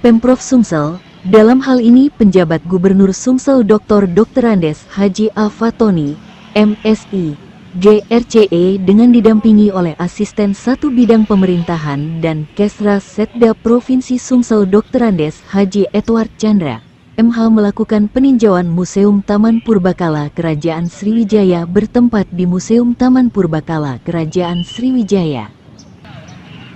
Pemprov Sumsel. Dalam hal ini penjabat Gubernur Sumsel Dr. Andes Haji A. Fatoni, MSI, GRCE dengan didampingi oleh Asisten 1 Bidang Pemerintahan dan Kesras Setda Provinsi Sumsel Dr. Andes Haji Edward Chandra, MH melakukan peninjauan Museum Taman Purbakala Kerajaan Sriwijaya bertempat di Museum Taman Purbakala Kerajaan Sriwijaya.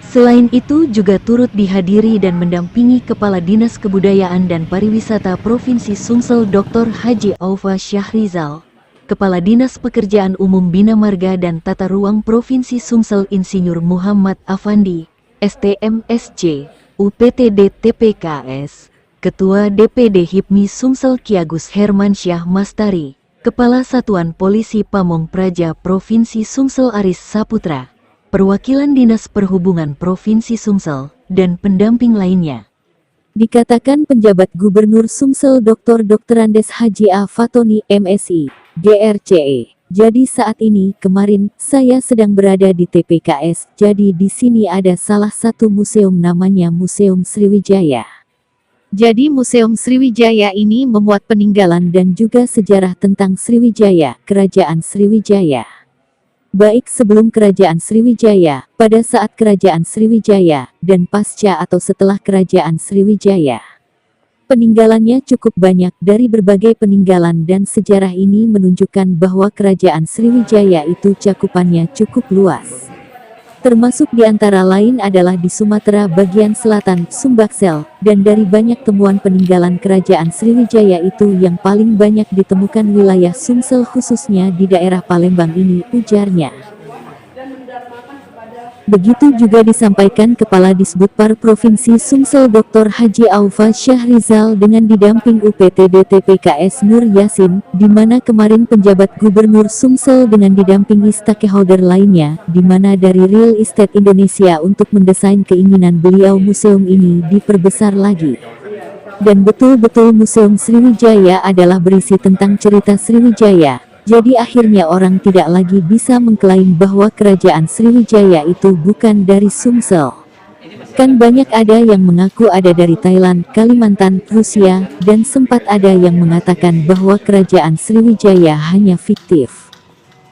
Selain itu juga turut dihadiri dan mendampingi Kepala Dinas Kebudayaan dan Pariwisata Provinsi Sumsel Dr. Haji Aufa Syahrizal, Kepala Dinas Pekerjaan Umum Bina Marga dan Tata Ruang Provinsi Sumsel Insinyur Muhammad Afandi, STMSC, UPTD TPKS, Ketua DPD HIPMI Sumsel Ki Agus Hermansyah Mastari, Kepala Satuan Polisi Pamong Praja Provinsi Sumsel Aris Saputra, perwakilan Dinas Perhubungan Provinsi Sumsel, dan pendamping lainnya. Dikatakan penjabat Gubernur Sumsel Dr. Andes Haji A. Fatoni, MSI, GRCE. Jadi saat ini, kemarin, saya sedang berada di TPKS, jadi di sini ada salah satu museum namanya Museum Sriwijaya. Jadi Museum Sriwijaya ini memuat peninggalan dan juga sejarah tentang Sriwijaya, Kerajaan Sriwijaya. Baik sebelum Kerajaan Sriwijaya, pada saat Kerajaan Sriwijaya, dan pasca atau setelah Kerajaan Sriwijaya. Peninggalannya cukup banyak. Dari berbagai peninggalan dan sejarah ini menunjukkan bahwa Kerajaan Sriwijaya itu cakupannya cukup luas. Termasuk di antara lain adalah di Sumatera bagian selatan, Sumbaksel, dan dari banyak temuan peninggalan Kerajaan Sriwijaya itu yang paling banyak ditemukan wilayah Sumsel khususnya di daerah Palembang ini, ujarnya. Begitu juga disampaikan Kepala Disbudpar Provinsi Sumsel Dr. Haji Aufa Syahrizal dengan didamping UPTD TPKS Nur Yasin, di mana kemarin penjabat Gubernur Sumsel dengan didampingi stakeholder lainnya, di mana dari Real Estate Indonesia untuk mendesain keinginan beliau museum ini diperbesar lagi. Dan betul-betul Museum Sriwijaya adalah berisi tentang cerita Sriwijaya. Jadi akhirnya orang tidak lagi bisa mengklaim bahwa Kerajaan Sriwijaya itu bukan dari Sumsel. Kan banyak ada yang mengaku ada dari Thailand, Kalimantan, Rusia, dan sempat ada yang mengatakan bahwa Kerajaan Sriwijaya hanya fiktif.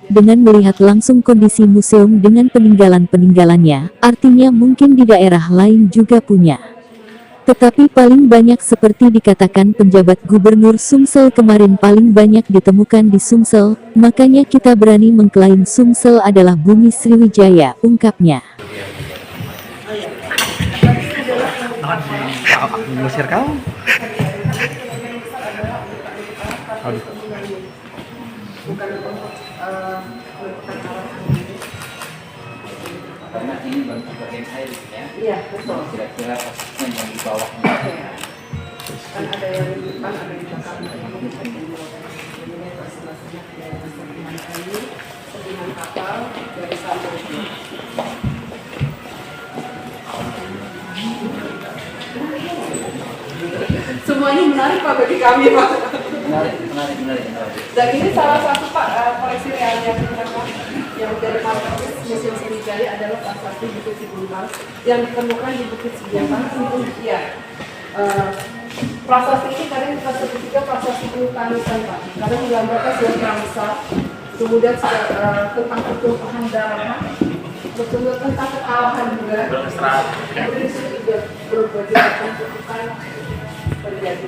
Dengan melihat langsung kondisi museum dengan peninggalan-peninggalannya, artinya mungkin di daerah lain juga punya. Tetapi paling banyak seperti dikatakan penjabat Gubernur Sumsel kemarin paling banyak ditemukan di Sumsel, makanya kita berani mengklaim Sumsel adalah bumi Sriwijaya, ungkapnya. Mengusir kamu. Aduh. Karena ini baru bagian air ya. Iya, betul. Kira-kira posisinya yang di bawah. Kan ada yang di depan, ada di belakang. Sediman kapal dari sampai semuanya menarik Pak bagi kami Pak. Menarik. Dan ini salah satu Pak koleksi realnya kita Pak yang dari Marketplace Museum Sriwijaya adalah prasasti Bukit Sigumbang yang ditemukan di Bukit Sigumbang itu ya. Prasasti ini kadang kita sebut juga prasasti penuh tangisan Pak, kadang menggambarkan sebuah pramusa, kemudian tentang pertumpahan darah, betul tentang kekalahan juga. Kemudian itu juga berbagai macam kutukan terjadi.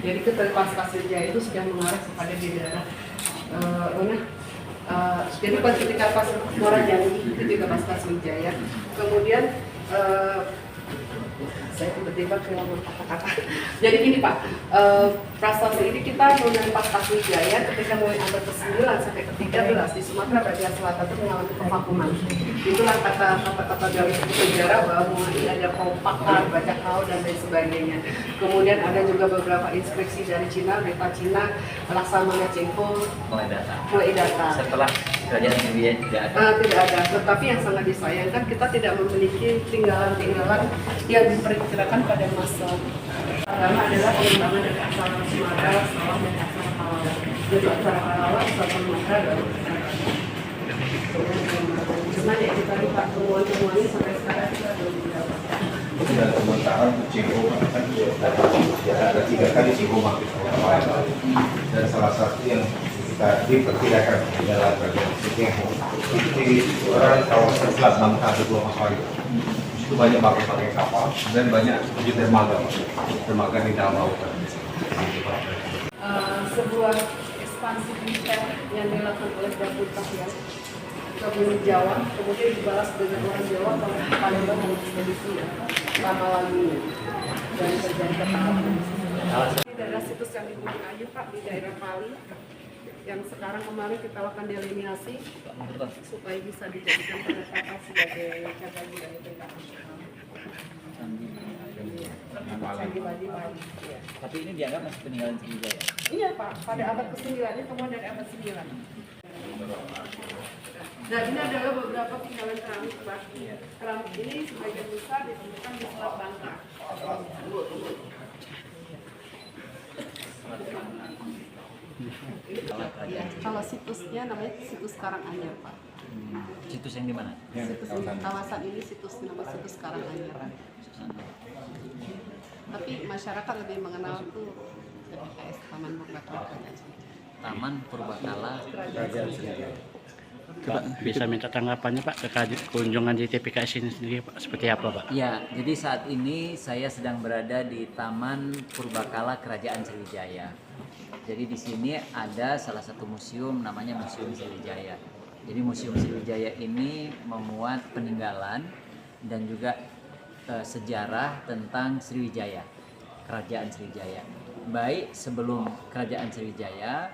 Jadi ketika pasca Sriwijaya itu sudah mengarah kepada di daerah jadi pas ketika pas Muarajambi itu juga pasca Sriwijaya, kemudian saya tiba-tiba kehilangan kata-kata. Jadi gini Pak, prasasti ini kita mulai pasca Sriwijaya ketika mulai abad ke-9 sampai ke-13 di Sumatera bagian selatan itu mengalami kevakuman. Itulah kata-kata dari sejarah bahwa ini ada kompakan, bajak laut dan lain sebagainya. Kemudian ada juga beberapa inskripsi dari Cina, Beta Cina, Laksamana Chengho, mulai datang. Setelah Kerajaan Sriwijaya tidak ada. Tidak ada, tetapi yang sangat disayangkan kita tidak memiliki tinggalan-tinggalan yang diperkirakan pada masa pertama adalah pengembangan dari aksara Sumatera, Salam, dan aksara Pahlawan. Jadi acara pahlawan satu Sumatera dan cuman ya kita lupa temuan-temuannya sampai sekarang kita belum mendapatkan. Dan sementara untuk Ceko kan ada 3 kali Ceko makin dan salah satu yang kita diperkirakan adalah bagian Ceko di kawasan Selat Bangka ada 2 masalah itu banyak pakai kapal dan banyak dermaga di dalam lautan. Sebuah ekspansi militer yang dilakukan oleh Jakarta ya ke Pulau Jawa, kemudian dibalas dengan orang Jawa kalau Palembang dan ekspedisi lama lagi dan terjadi kekalahan. Ini daerah situs yang di Gunung Ayu Pak, di daerah Pali yang sekarang kemarin kita lakukan delineasi supaya bisa dijadikan penetapan sebagai cagar budaya tingkat nasional. Candi Badi Pali. Ya. Tapi ini dianggap masih peninggalan Sriwijaya. Iya Pak, pada abad ke-9 ini temuan dari abad 9. Nah ini adalah beberapa peninggalan keramik Pak. Keramik ini sebagian besar ditemukan di Selat Bangka. Kalau situsnya namanya situs Karanganyar Pak. Situs yang di mana? Situs kawasan ini situs Karanganyar. Tapi masyarakat lebih mengenal tuh TPKS Taman Purbakala Kerajaan. Taman Purbakala. Coba bisa minta tanggapannya Pak terkait kunjungan di TPKS ini sendiri Pak, seperti apa Pak? Ya, jadi saat ini saya sedang berada di Taman Purbakala Kerajaan Sriwijaya. Jadi di sini ada salah satu museum namanya Museum Sriwijaya. Jadi Museum Sriwijaya ini memuat peninggalan dan juga sejarah tentang Sriwijaya, Kerajaan Sriwijaya. Baik sebelum Kerajaan Sriwijaya,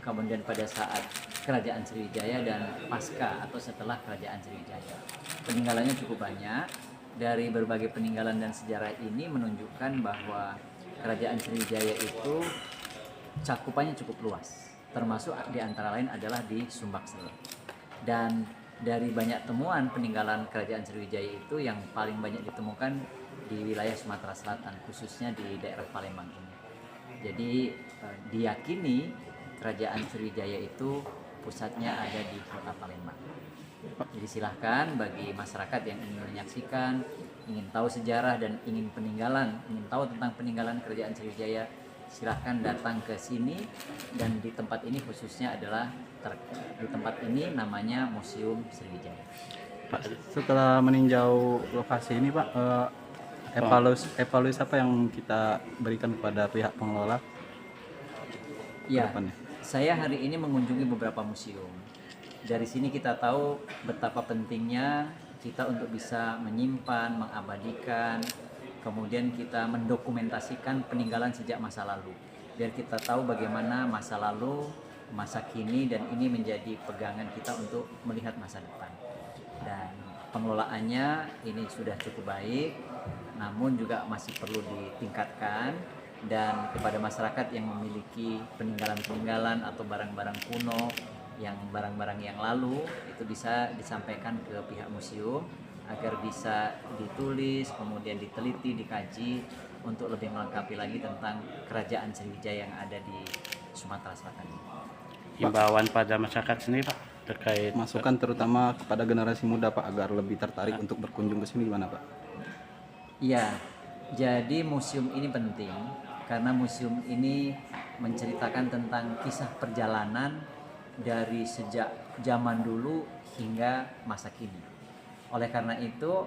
kemudian pada saat Kerajaan Sriwijaya dan pasca atau setelah Kerajaan Sriwijaya. Peninggalannya cukup banyak. Dari berbagai peninggalan dan sejarah ini menunjukkan bahwa Kerajaan Sriwijaya itu cakupannya cukup luas, termasuk di antara lain adalah di Sumbaksel. Dan dari banyak temuan peninggalan Kerajaan Sriwijaya itu yang paling banyak ditemukan di wilayah Sumatera Selatan, khususnya di daerah Palembang ini. Jadi diyakini Kerajaan Sriwijaya itu pusatnya ada di kota Palembang. Jadi silahkan bagi masyarakat yang ingin menyaksikan, ingin tahu sejarah dan ingin tahu tentang peninggalan Kerajaan Sriwijaya, silahkan datang ke sini. Dan di tempat ini khususnya adalah di tempat ini namanya Museum Sriwijaya. Pak, setelah meninjau lokasi ini Pak, evaluasi apa yang kita berikan kepada pihak pengelola? Ya, Kedepannya? saya hari ini mengunjungi beberapa museum. Dari sini kita tahu betapa pentingnya kita untuk bisa menyimpan, mengabadikan, kemudian kita mendokumentasikan peninggalan sejak masa lalu. Biar kita tahu bagaimana masa lalu, masa kini, dan ini menjadi pegangan kita untuk melihat masa depan. Dan pengelolaannya ini sudah cukup baik, namun juga masih perlu ditingkatkan. Dan kepada masyarakat yang memiliki peninggalan-peninggalan atau barang-barang kuno, yang barang-barang yang lalu, itu bisa disampaikan ke pihak museum agar bisa ditulis, kemudian diteliti, dikaji untuk lebih melengkapi lagi tentang Kerajaan Sriwijaya yang ada di Sumatera Selatan ini. Himbauan pada masyarakat sendiri Pak terkait masukan terutama kepada generasi muda Pak agar lebih tertarik untuk berkunjung ke sini gimana Pak? Ya, jadi museum ini penting karena museum ini menceritakan tentang kisah perjalanan dari sejak zaman dulu hingga masa kini. Oleh karena itu,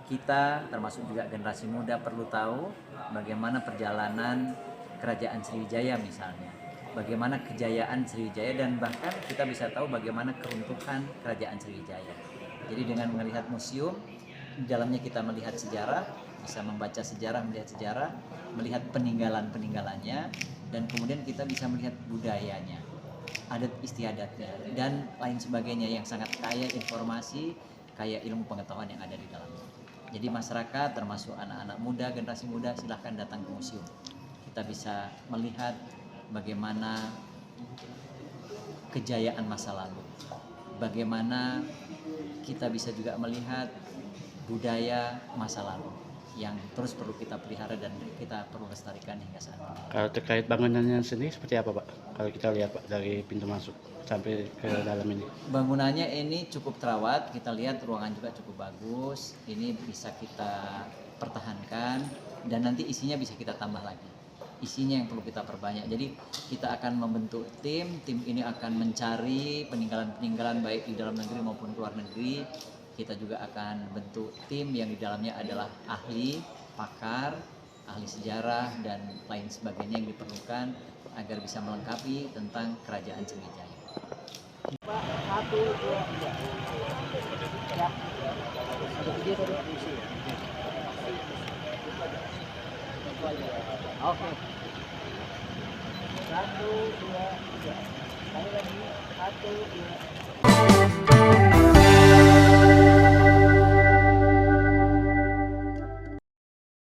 kita termasuk juga generasi muda perlu tahu bagaimana perjalanan Kerajaan Sriwijaya misalnya, bagaimana kejayaan Sriwijaya, dan bahkan kita bisa tahu bagaimana keruntuhan Kerajaan Sriwijaya. Jadi dengan melihat museum, di dalamnya kita melihat sejarah, bisa membaca sejarah, melihat peninggalan-peninggalannya, dan kemudian kita bisa melihat budayanya, adat istiadatnya, dan lain sebagainya yang sangat kaya informasi, kaya ilmu pengetahuan yang ada di dalamnya. Jadi masyarakat termasuk anak-anak muda, generasi muda, silahkan datang ke museum. Kita bisa melihat bagaimana kejayaan masa lalu, bagaimana kita bisa juga melihat budaya masa lalu, yang terus perlu kita pelihara dan kita perlu lestarikan hingga saat ini. Kalau terkait bangunannya sendiri seperti apa Pak? Kalau kita lihat Pak dari pintu masuk sampai ke dalam ini. Bangunannya ini cukup terawat, kita lihat ruangan juga cukup bagus, ini bisa kita pertahankan dan nanti isinya bisa kita tambah lagi. Isinya yang perlu kita perbanyak. Jadi kita akan membentuk tim ini akan mencari peninggalan-peninggalan baik di dalam negeri maupun luar negeri. Kita juga akan bentuk tim yang di dalamnya adalah ahli, pakar, ahli sejarah dan lain sebagainya yang diperlukan agar bisa melengkapi tentang Kerajaan Sriwijaya. Oke. 1, 2, 3. Sekali lagi. 1, 2.